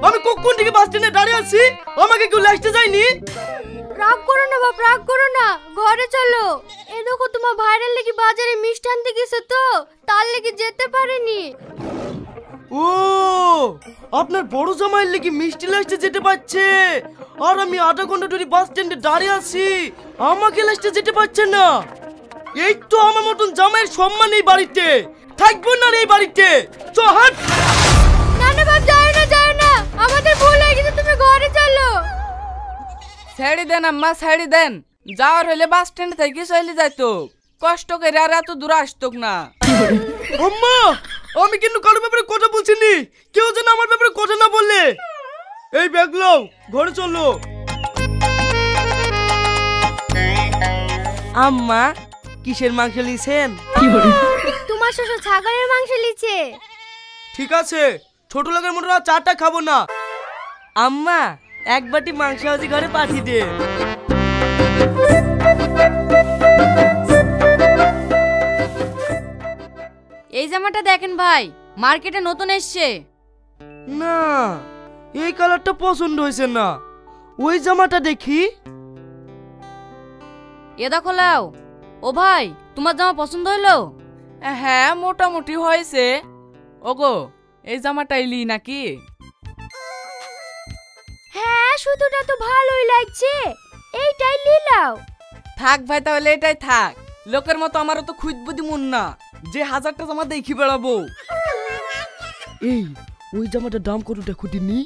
আমি কখন থেকে বাস স্ট্যান্ডে দাঁড়িয়ে আছি, আমাকে কেউ লাস্টে যায়নি? রাগ করো না বাপ, রাগ করো না, ঘরে চলো। এ দেখো তোমার ভাইরাল লেগে বাজারে মিষ্টি আনতে গেছে তো, তার লেগে যেতে পারেনি। ও, আপনার বড় জামাইয়ের লেগে মিষ্টি লাস্টে যেতে পারছে, আর আমি আধা ঘন্টা ধরে বাস স্ট্যান্ডে দাঁড়িয়ে আছি, আমাকে লাস্টে যেতে পারছে না। এই তো আমার মতন জামাইয়ের সম্মান এই বাড়িতে থাকবো না এই বাড়িতে। চল হাট। না না বাপ, যায় না, যায় না, আমাদের ভুল হয়ে গেছে, তুমি ঘরে চলো। ছেড়ে দেন আম্মা, ছেড়ে দেন। যাওয়ার হলে বাস স্ট্যান্ড থেকে চলে যাইতো, কষ্ট করে আর এত দূর আসতোক না। আম্মা, আমি কিন্তু কারোর ব্যাপারে কথা বলছিনি, কেউ যেন আমার ব্যাপারে কথা না বললে। এই ব্যাগ লও, ঘরে চলো। আম্মা, কিসের মাংস লিছেন? তোমার শ্বশুর ছাগলের মাংস লিছে। ঠিক আছে, ছোট লোকের মতো আর চারটা খাবো না। আম্মা, এক বাটি মাংস আজি ঘরে পাঠিয়ে দে। এই জামাটা দেখেন ভাই, মার্কেটে নতুন এসছে। না, এই কালারটা পছন্দ হয়েছে না, ওই জামাটা দেখি। এ দেখো লাও। ও ভাই, তোমার জামা পছন্দ হলো? হ্যাঁ, মোটামুটি হয়েছে। ওগো, এই জামাটা এলি নাকি? হ্যাঁ, শুধুটা তো ভালোই লাগছে, এইটাই নিলাও। থাক ভাই, তাহলে এটাই থাক। লোকের মতো আমারও তো খুঁজবো দিমুন না যে 1000টা জামা দেখি বেড়াবো। এই, ওই জামাটার দাম কত দেখো দিনি?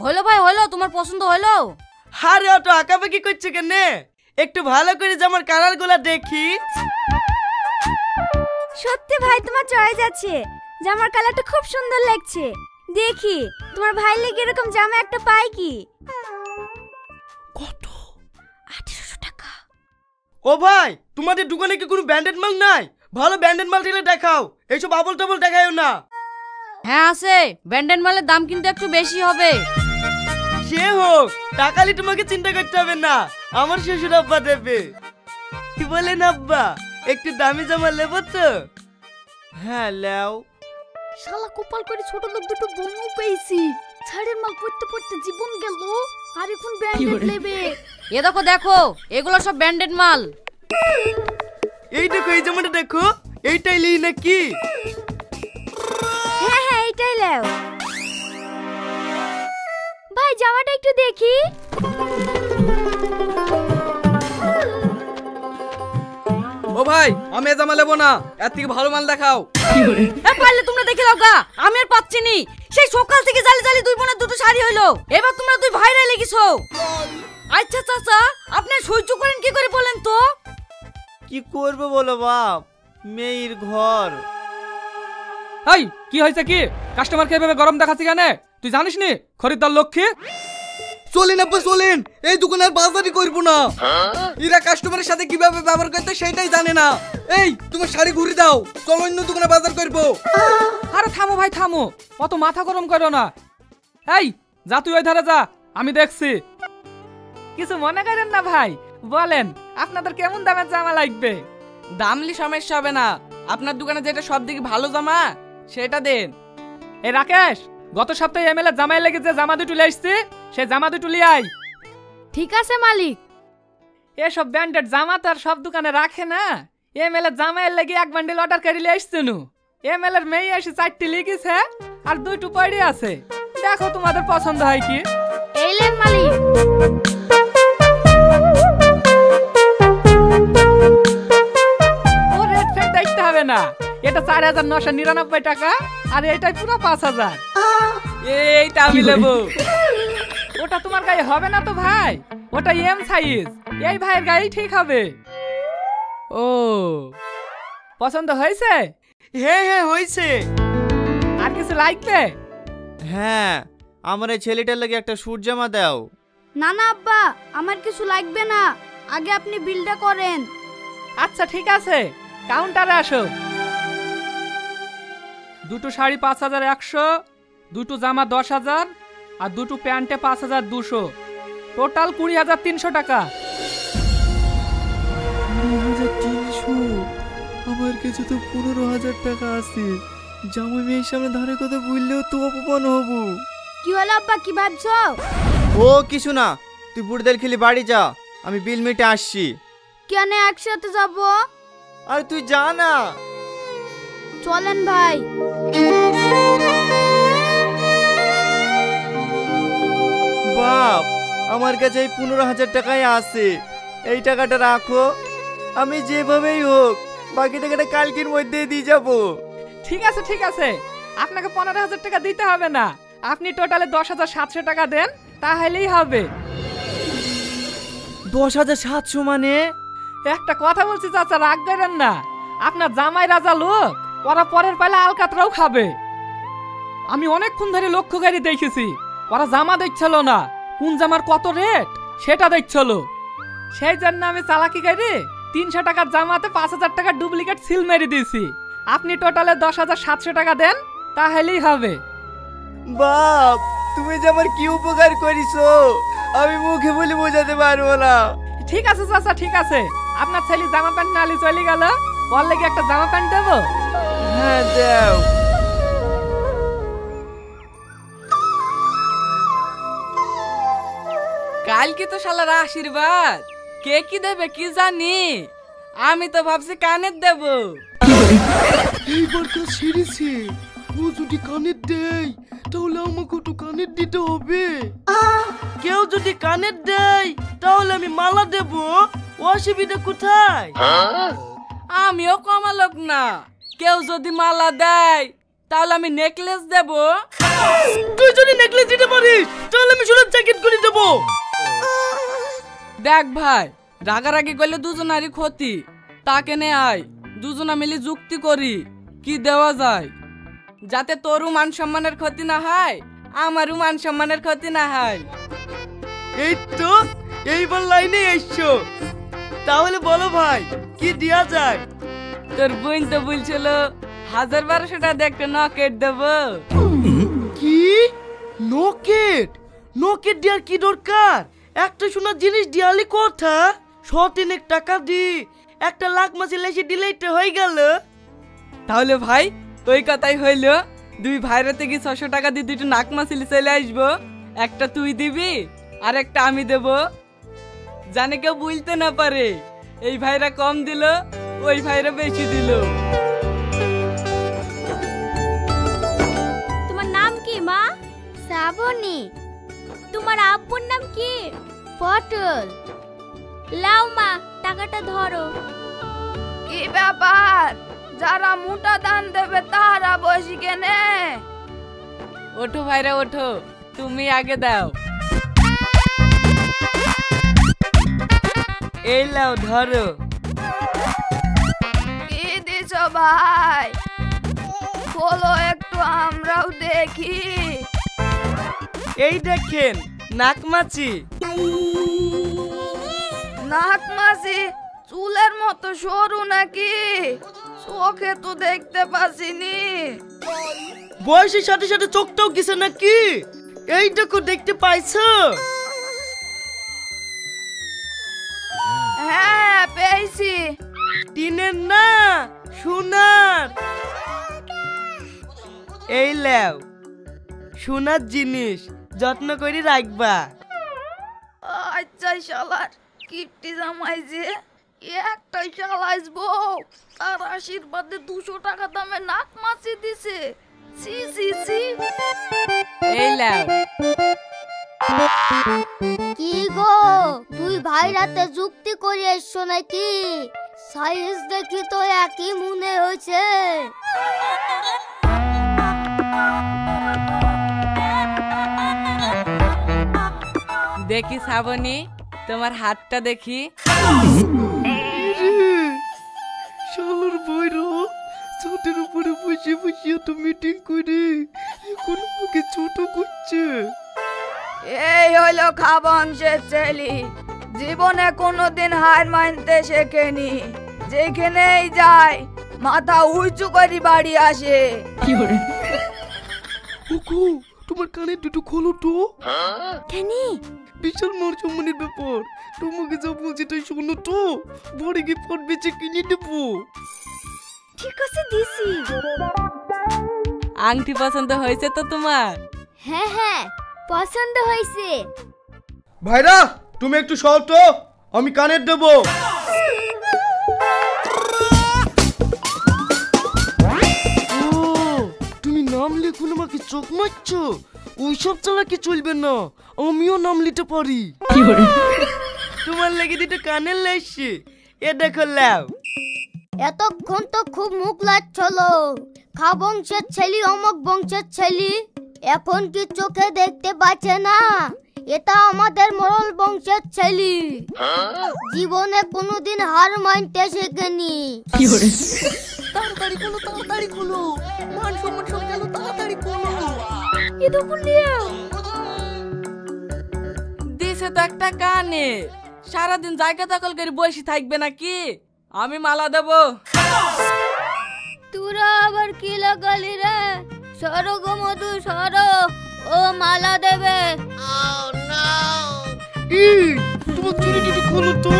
হলো ভাই, হলো, তোমার পছন্দ হলো? আরে অত আঁকাবাকি করছে কেন? একটু ভালো করে জামার কালার গুলা দেখি। সত্যি ভাই, তোমার চয়েস আছে, জামার কালারটা খুব সুন্দর লাগছে। দেখি তোমার ভাই লেগে এরকম জামা একটা পাই কি? কত? 1800 টাকা। ও ভাই, তোমাদের দোকানে কি কোনো ব্র্যান্ডেড মাল নাই? ভালো ব্র্যান্ডেড মাল দিলে দেখাও, এইসব আবল তাবল দেখাইও না। হ্যাঁ আছে, ব্যান্ডেড মালের দাম কিন্তু একটু বেশি হবে। সে হোক, টাকালি তোমাকে চিন্তা করতে হবে না, আমার শ্বশুর আব্বা দেবে। কি বলেন আব্বা, একটু দামি জামা নেবো তো? হ্যাঁ লেও। শালা কপাল করে ছোট লোক দুটো বউ পেয়েছি, ছাড়ের মাল পড়তে পড়তে জীবন গেল, আর এখন ব্র্যান্ডেড নেবে। এ দেখো দেখো, এগুলো সব ব্যান্ডেড মাল। এই দেখো, এই জামাটা দেখো, এইটাই লিই নাকি? হ্যাঁ হ্যাঁ, এইটাই নাও। ভাই জামাটা একটু দেখি। ও ভাই, আমি এ জামা নেবো না, এর থেকে ভালো মাল দেখাও। পারলে তোমরা দেখে দাও গা, আমি আর পাচ্ছি নি। সেই সকাল থেকে জালি জালি দুই বোনের দুটো শাড়ি হইলো, এবার তোমরা দুই ভাইরা লেগেছো। আচ্ছা চাচা, আপনি সহ্য করেন কি করে বলেন তো? কি করবে বলো বাপ, মেয়ের ঘর। এই কি হয়েছে কি? কাস্টমারকে এভাবে গরম দেখাচ্ছি কেন? তুই জানিস নি খরিদ্দার লক্ষ্মী? চলেন আব্বা চলেন, এই দোকানে আর বাজারই করবো না। এরা কাস্টমারের সাথে কিভাবে ব্যবহার করতে সেটাই জানে না। এই, তোমার শাড়ি ঘুরে দাও, চলো অন্য দোকানে বাজার করবো। আরে থামো ভাই থামো, অত মাথা গরম করো না। এই যা, তুই ওই ধারে যা, আমি দেখছি। কিছু মনে করেন না ভাই, বলেন আপনাদের কেমন দামের জামা লাগবে? দামলি সমস্যা হবে না, আপনার দোকানে যেটা সব দিকে ভালো জামা সেটা দেন। এই রাকেশ, গত সপ্তাহে এমএলএ জামাই লেগে যে জামা দুটো লিয়ে আসছে, সে জামা দুটো লিয়ে আয়। ঠিক আছে মালিক। এসব ব্র্যান্ডেড জামা তো আর সব দোকানে রাখে না। এমএলএ জামাইয়ের লেগে এক বান্ডিল অর্ডার করে লিয়ে আসছে নু। এমএলএর মেয়ে এসে 4টি লিখেছে আর 2টো পড়ে আছে। দেখো তোমাদের পছন্দ হয় কি। এইলেন মালিক। ও রেট ফেট দেখতে হবে না, এটা 4999 টাকা, আর এটাই পুরো 5000। এইটা আমি নেবো। ওটা তোমার গায়ে হবে না তো ভাই, ওটা এম সাইজ, এই ভাইয়ের গায়ে ঠিক হবে। ও, পছন্দ হয়েছে? হ্যাঁ হ্যাঁ হয়েছে। আর কিছু লাগবে? হ্যাঁ, আমার এই ছেলেটার লাগে একটা স্যুট জামা দাও। না না আব্বা, আমার কিছু লাগবে না, আগে আপনি বিলটা করেন। আচ্ছা ঠিক আছে, কাউন্টারে আসো। দুটো শাড়ি 5100, দুটো জামা 10000, আর দুটো প্যান্টে 5200, টোটাল 20300 টাকা। 20300? আমার কাছে তো 15000 টাকা আছে। জামাই মেয়ের সামনে ধারে কথা বললেও তো অপমান হব। কি হলো আব্বা, কি ভাবছো? ও কিছু না, তুই বুড়দেল খেলি বাড়ি যা, আমি বিল মিটে আসছি। কেন একসাথে যাব? আর তুই যা না। চলেন ভাই। বাপ, আমার কাছে এই 15,000 টাকাই আছে, এই টাকাটা রাখো, আমি যেভাবেই হোক বাকি টাকাটা কালকের মধ্যে দিয়ে যাব। ঠিক আছে ঠিক আছে, আপনাকে 15,000 টাকা দিতে হবে না, আপনি টোটালে 10,700 টাকা দেন, তাহলেই হবে। 10,700 মানে? একটা কথা বলছি চাচা, রাগ করেন না, আপনার জামাই রাজা লোক, ওরা পরের পালে আলকাতরাও খাবে। আমি অনেকক্ষণ ধরে লক্ষ্য করে দেখেছি, ওরা জামা দেখছিল না, কোন জামার কত রেট সেটা দেখছিল। সেই জন্য আমি চালাকি করে 300 টাকার জামাতে 5,000 টাকার ডুপ্লিকেট সিল মেরে দিয়েছি। আপনি টোটালে 10,700 টাকা দেন, তাহলেই হবে। বাপ, তুমি যে আমার কি উপকার করিছো আমি মুখে বলে বোঝাতে পারবো না। ঠিক আছে চাচা ঠিক আছে, আপনার ছেলে জামা প্যান্ট নালি চলে গেল, ওর লেগে একটা জামা প্যান্ট দেবো। হ্যাঁ দাও। কালকে তো শালার আশীর্বাদ, কে কি দেবে কি জানি, আমি তো ভাবছি কানের দেব। এইবার কাজ সেরেছে, ও যদি কানের দেয় তাহলে আমাকে তো কানের দিতে হবে। কেউ যদি কানের দেয় তাহলে আমি মালা দেব, অসুবিধা কোথায়? আমিও কমা লোক না, কেউ যদি মালা দেয় তাহলে আমি নেকলেস দেব। তুই যদি নেকলেস দিতে পারিস তাহলে আমি সোনার জ্যাকেট করে দেব। দেখ ভাই, রাগারাগি করলে দুজনারই ক্ষতি, তাকে নে আয়, দুজনা মিলে যুক্তি করি কি দেওয়া যায়, যাতে তোরও মান সম্মানের ক্ষতি না হয়, আমারও মান সম্মানের ক্ষতি না হয়। এই তো এইবার লাইনে এসছো, তাহলে বলো ভাই কি দেয়া যায়? তোর বোন তো বলছিল 1,000-1,200 টাকা দিয়ে একটা নকেট দেব। কি নকেট? নকেট দেওয়ার কি দরকার? একটা সোনার জিনিস দিয়ালি কথা, 100-3 টাকা দি একটা লাখ মাসে লেসে দিলেই তো হয়ে গেল। তাহলে ভাই ওই কথাই হইল, দুই ভাইরাতে কি 600 টাকা দিয়ে দুটো নাক মাছিলি চলে আসবো, একটা তুই দিবি আর একটা আমি দেব, জানে কেউ বুঝতে না পারে এই ভাইরা কম দিল ওই ভাইরা বেশি দিল। তোমার নাম কি মা? শ্রাবণী। তোমার আব্বুর নাম কি? পটল। লাও মা, টাকাটা ধরো। কি ব্যাপার, যারা মোটা দান দেবে তারা বসি কেনে? ওঠো ভাইরা ওঠো, তুমি আগে দাও। এই লাও ধরো। কি দিছো ভাই, বলো একটু আমরাও দেখি। এই দেখেন নাকমাছি। নাক মাসি চুলের মতো সরু নাকি? চোখে তো দেখতে পাচ্ছিনি। বয়সের সাথে সাথে চোখটাও গেছে নাকি? এইটাকে দেখতে পাইছো? হ্যাঁ পেয়েছি। টিনের না সোনার। এই লাও সোনার জিনিস, যত্ন করে রাখবা। আচ্ছা শালার কিপটি জামাই যে একটাই শালাইস বউ, তার আশীর্বাদে 200 টাকা দামে নাক মাছি দিছে। সি সি সি। এই লাও। কি গো, দুই ভাই রাতে যুক্তি করে এসছো নাকি? সাইজ দেখি তো একই মনে হয়েছে। দেখি শ্রাবণী, তোমার হাতটা দেখি। শালার বইরা ছাদের উপরে বসে বসে তো মিটিং করে এখন আমাকে ছোট করছে। এই হলো খাবংশের ছেলে, জীবনে কোনোদিন হার মানতে শেখেনি, যেখানেই যায় মাথা উঁচু করে বাড়ি আসে। ওগো তোমার কানের দুটো খোলো তো। কেন? বিশাল মার সম্মানের ব্যাপার, তোমাকে যা বলছি তাই শোনো তো, বড় গিয়ে ফোন বেচে কিনে দেবো। ঠিক আছে দিছি। আংটি পছন্দ হয়েছে তো তোমার? হ্যাঁ হ্যাঁ, পছন্দ হয়েছে। ভাইরা তুমি একটু সর তো, আমি কানের দেবো। তুমি নাম লিখুন আমাকে চোখ মারছো? ওইসব চালাকি চলবে না, আমিও নাম লিখতে পারি। তোমার লেগে দুটো কানের লাগছে, এ দেখো লাও। এতক্ষণ তো খুব মুখ লাগছিল, খা বংশের ছেলে অমক বংশের ছেলে, এখন কি চোখে দেখতে পাচ্ছে না? এটা আমাদের মোড়ল বংশের ছেলে, জীবনে কোনোদিন হার মানতে শেখেনি। তাড়াতাড়ি খোলো, তাড়াতাড়ি খোলো, মান সম্মান সব গেল, তাড়াতাড়ি খোলো। দিছে তো একটা কানে, সারাদিন জায়গা দখল করে বসে থাকবে নাকি? আমি মালা দেবো। তোরা আবার কি লাগালি রে? সরো গো মধু সরো, ও মালা দেবে। তোমার চুরি টুটি খোলো তো।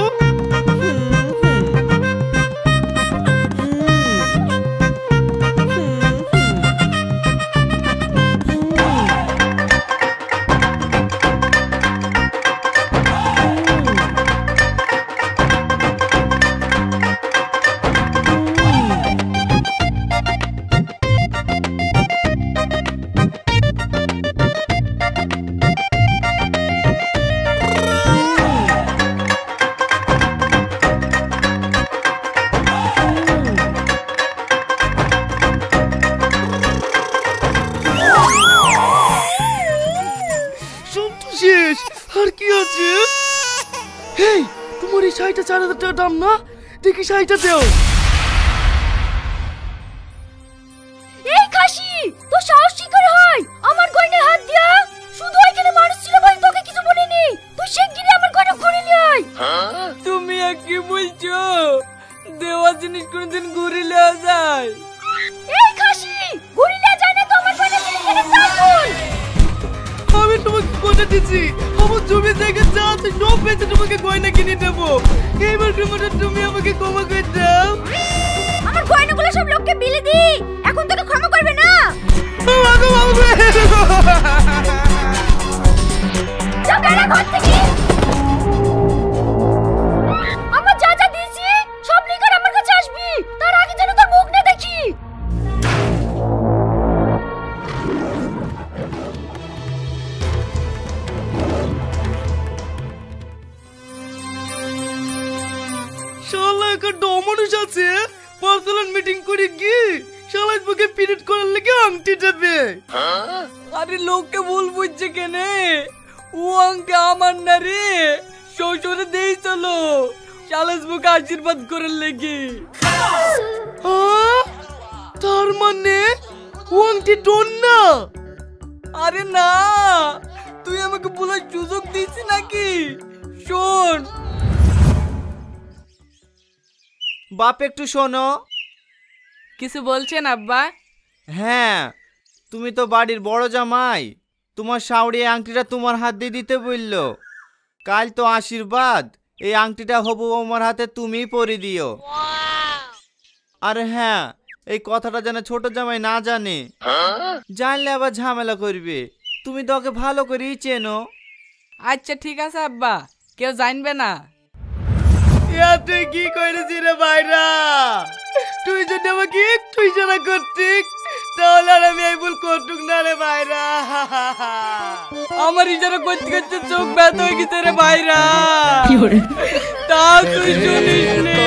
শেষ আর কি আছে? হেই, তোমার এই শাড়িটা 4000 টাকা দাম না? দেখি শাড়িটা দাও। এই খাসি, তো সাহস কি করে হয় আমার গয়নায় হাত দিয়া? শুধু ওইখানে মানুষ ছিল বলে তোকে কিছু বলিনি, তুই শিগগিরই আমার গয়না ঘুরে নিয়ে আয়। তুমি আর কি বলছো? দেওয়া জিনিস কোনদিন ঘুরে নেওয়া যায়? এই খাসি, ঘুরে নিয়ে যায় না তো আমার গয়না এখানে রাখুন। আমি তোমাকে কথা দিচ্ছি, আমার জমি জায়গা যা আছে সব বেচে তোমাকে গয়না কিনে দেবো। এইবার তুমি আমাকে ক্ষমা করে দাও। আমার গয়নাগুলো সব লোককে বিলে দি, এখন তোকে ক্ষমা করবে না। যাও বেড়া ঘর থেকে। আমার যা যা দিয়েছি সব লিখে আমার কাছে আসবি, তার আগে যেন তোর মুখ না দেখি। শালা একটা ডমানুষ আছে, পার্সোনাল মিটিং করে গিয়ে শালা বুকে পিরিয়ড করার লেগে আংটি দেবে। আরে লোককে ভুল বুঝছে কেনে? ও আংটি আমার না রে, শ্বশুরে দেই চলো শালাস বুকে আশীর্বাদ করার লেগে। তার মানে ও আংটি ডোন না? আরে না, তুই আমাকে বলার সুযোগ দিয়েছি নাকি? শোন বাপ একটু শোনো। কিছু বলছেন আব্বা? হ্যাঁ, তুমি তো বাড়ির বড় জামাই, তোমার শাওড়ি আংটিটা তোমার হাত দিয়ে দিতে বললো। কাল তো আশীর্বাদ, এই আংটিটা হবু আমার হাতে তুমিই পরে দিও। আর হ্যাঁ, এই কথাটা যেন ছোট জামাই না জানে, জানলে আবার ঝামেলা করবে। তুমি তো ওকে ভালো করেই চেনো। আচ্ছা ঠিক আছে আব্বা, কেউ জানবে না। তুই কি করেছিস রে ভাইরা? তুই যদি আমাকে একটু ইশারা করতিস তাহলে আর আমি এই ভুল করতুক না রে ভাইরা। আমার ইজারা করতে করতে চোখ ব্যথা হয়ে গেছে রে ভাইরা। তা তুই শুনিস নে।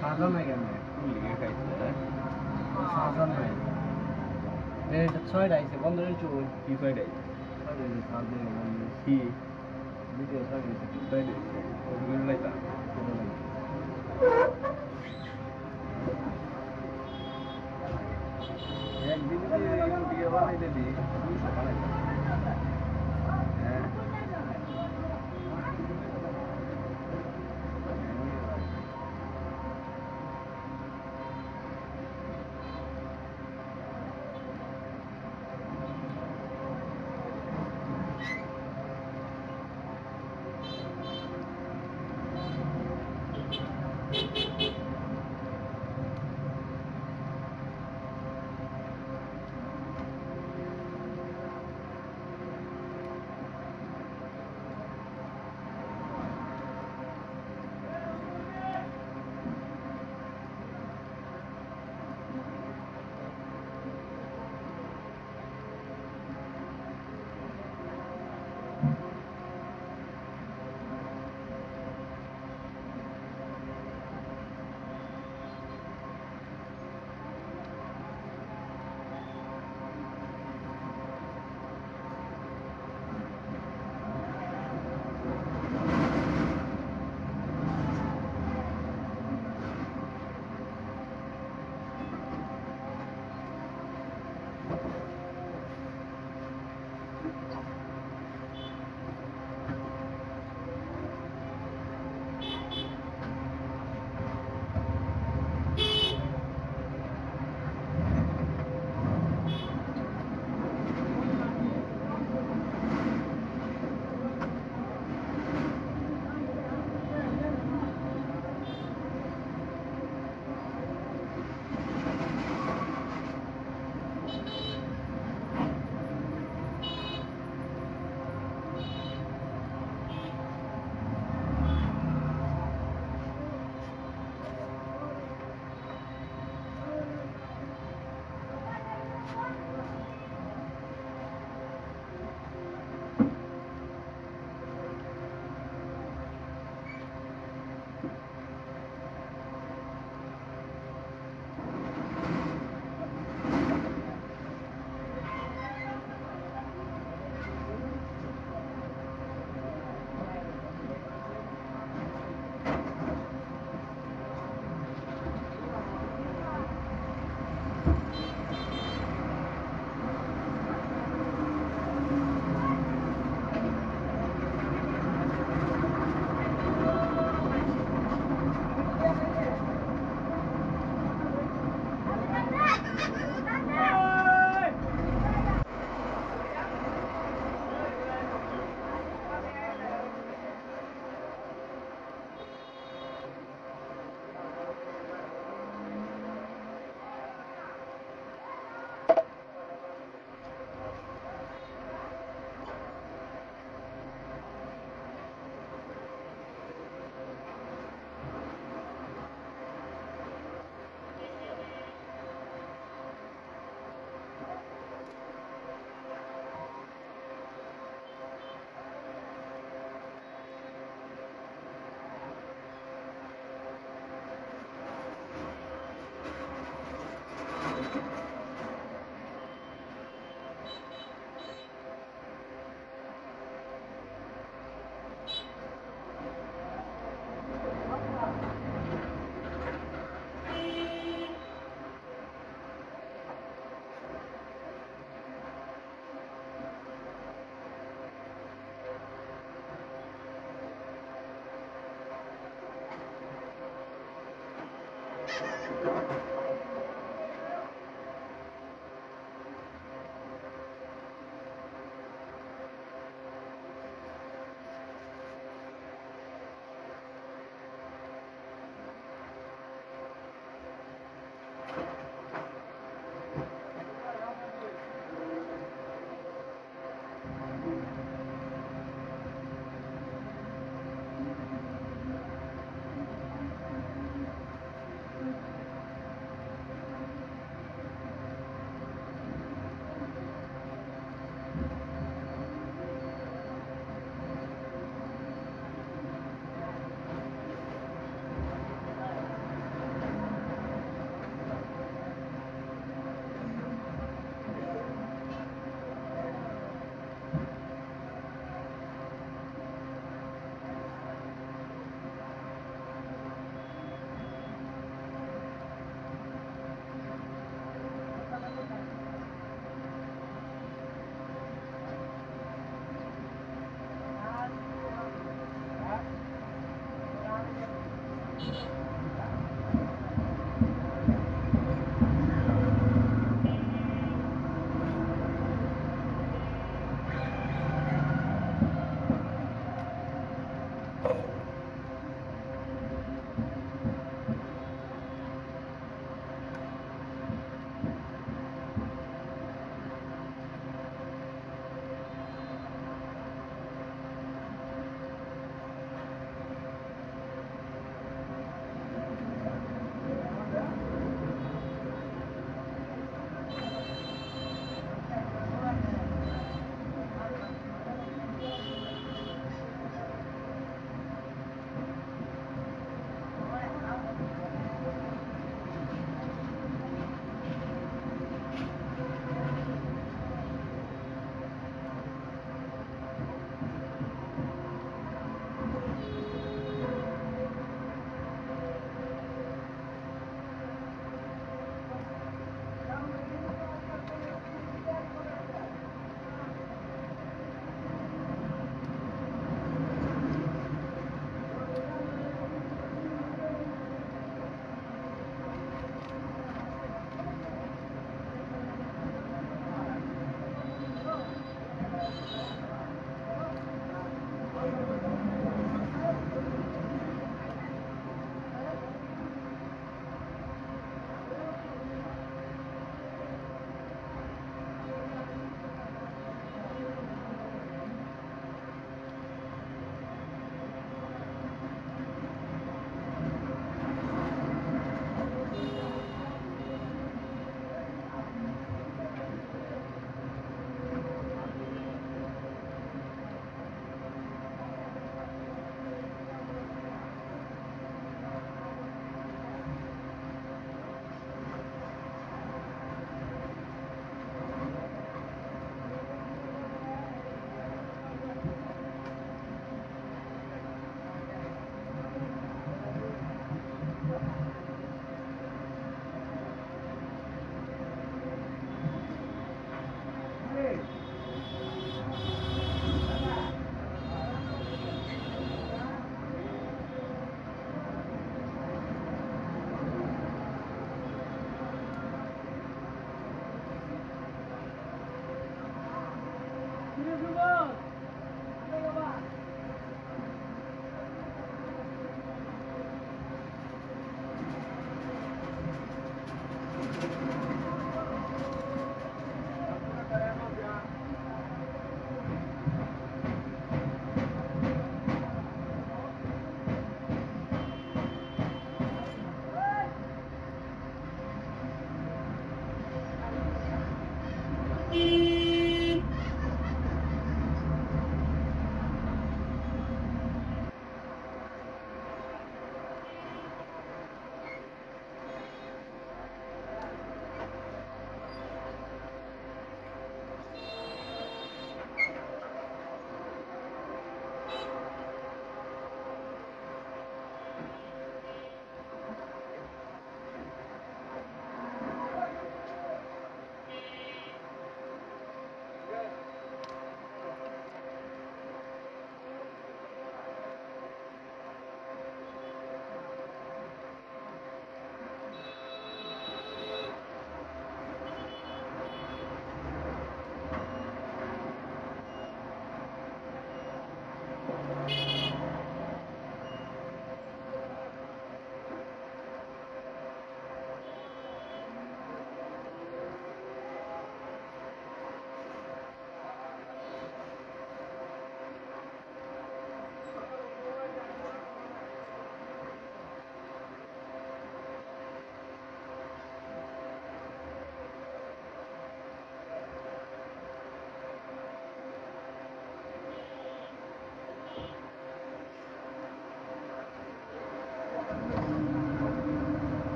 সাজা নাই কেন সাজা নাই এটা ছয়টা আইছে বন্ধ হয়েছে কি ছয়টা আইছে সাজে কি ভিডিও ছয়টা ছয়টা ওগুলো লাইতা একদিন ভিডিও বানাই দিবি বানাই হ্যাঁ